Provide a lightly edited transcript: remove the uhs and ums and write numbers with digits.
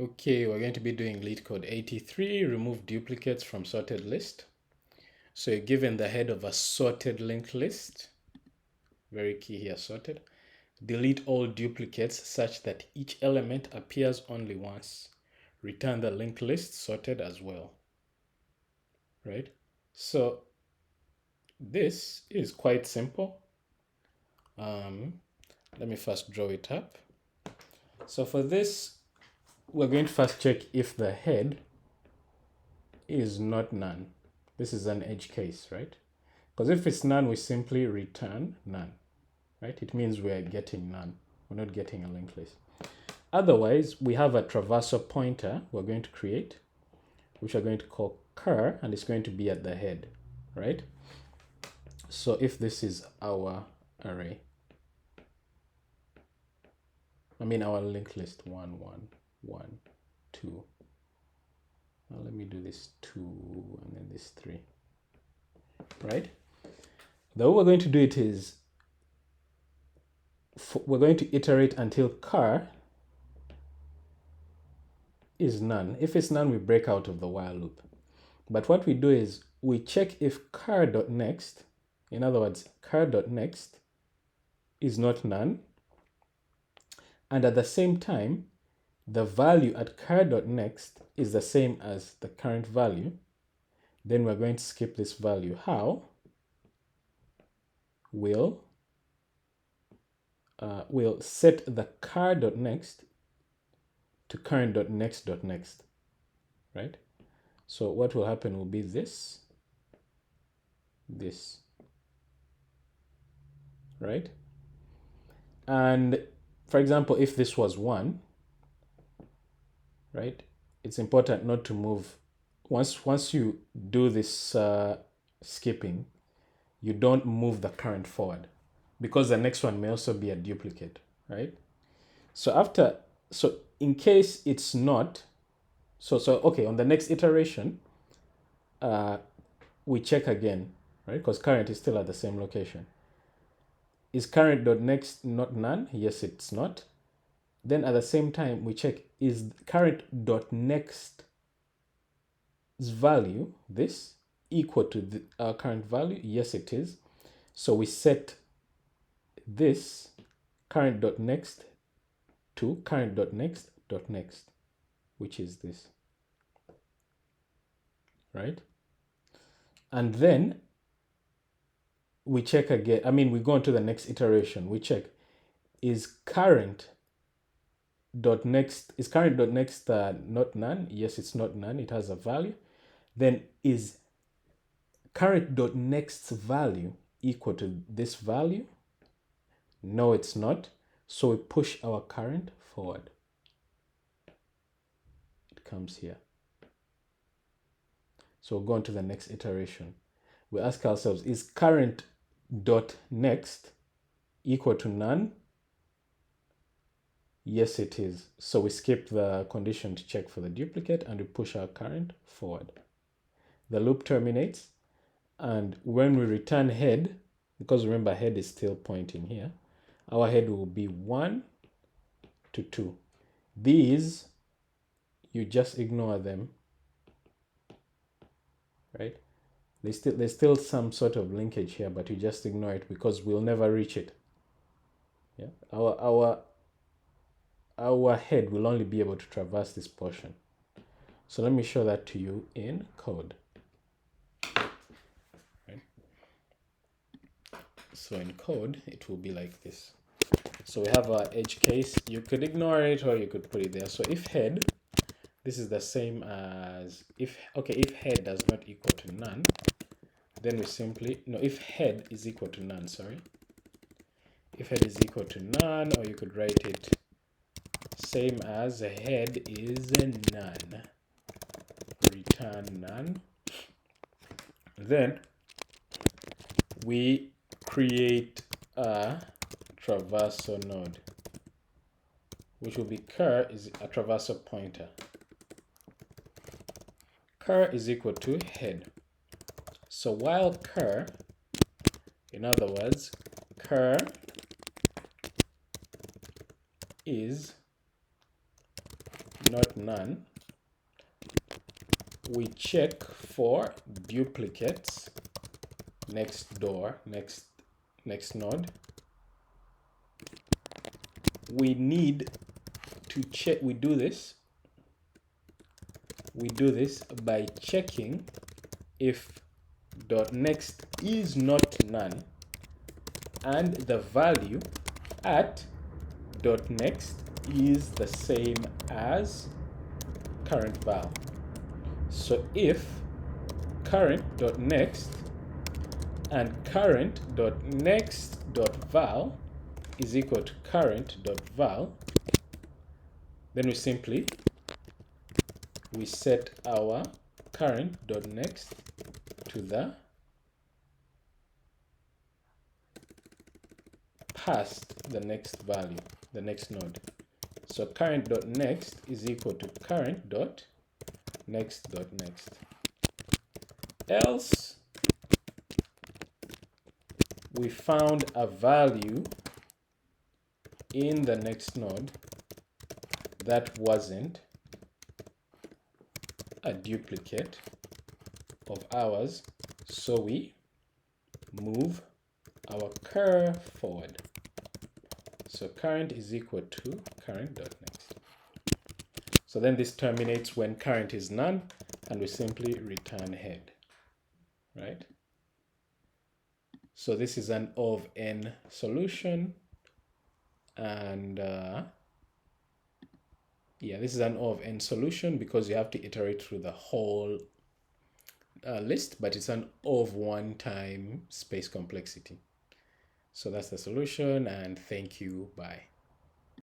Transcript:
Okay, we're going to be doing LeetCode 83, remove duplicates from sorted list. So you're given the head of a sorted linked list. Very key here, sorted. Delete all duplicates such that each element appears only once. Return the linked list sorted as well. Right? So this is quite simple. Let me first draw it up. So for this, we're going to first check if the head is not none. This is an edge case, right? Because if it's none, we simply return none, right? It means we're getting none. We're not getting a linked list. Otherwise, we have a traversal pointer we're going to create, which we're going to call cur, and it's going to be at the head, right? So if this is our array, our linked list 1, 1, 1, 2. Now let me do this 2 and then this 3, right? The way we're going to do it is we're going to iterate until car is none. If it's none, we break out of the while loop. But what we do is we check if car.next, in other words, car.next is not none. And at the same time, the value at car.next is the same as the current value. Then we're going to skip this value. How? We'll set the car.next to current.next.next, right? So what will happen will be this, right? And for example, if this was 1, right, it's important not to move. Once you do this skipping, you don't move the current forward because the next one may also be a duplicate, right? So in case it's not, okay, on the next iteration, we check again, right? Because current is still at the same location. Is current.next not none? Yes, it's not. Then at the same time, we check, is current.next's value, this, equal to our current value? Yes, it is. So we set this current.next to current.next.next, which is this, right? And then we check again. We go on to the next iteration. We check, is current.next not none? Yes, it's not none. It has a value. Then is current.next's value equal to this value? No, it's not. So we push our current forward. It comes here. So we'll go on to the next iteration. We ask ourselves, is current.next equal to none? Yes, it is. So we skip the condition to check for the duplicate and we push our current forward. The loop terminates, and when we return head, because remember head is still pointing here, our head will be 1 to 2. These, you just ignore them, right? There's still some sort of linkage here, but you just ignore it because we'll never reach it. Yeah, our head will only be able to traverse this portion. So let me show that to you in code. Right? So in code, it will be like this. So we have our edge case. You could ignore it or you could put it there. So if head, this is the same as if head does not equal to none, then we simply, if head is equal to none, sorry. If head is equal to none, or you could write it same as head is none, return none. Then we create a traversal node, which will be cur is a traversal pointer. Cur is equal to head. So while cur, in other words, cur is not none, we check for duplicates next door, next node. We need to check, we do this by checking if dot next is not none and the value at dot next is the same as current val. So if current dot next and current dot next dot val is equal to current dot val, then we set our current dot next to the past the next value, the next node. So current dot next is equal to current dot next dot next. Else we found a value in the next node that wasn't a duplicate of ours, so we move our curve forward. So current is equal to current dot next. So then this terminates when current is none, and we simply return head, right? So this is an O of n solution, and yeah, this is an O of n solution because you have to iterate through the whole list, but it's an O of 1 time space complexity. So that's the solution, and thank you, bye.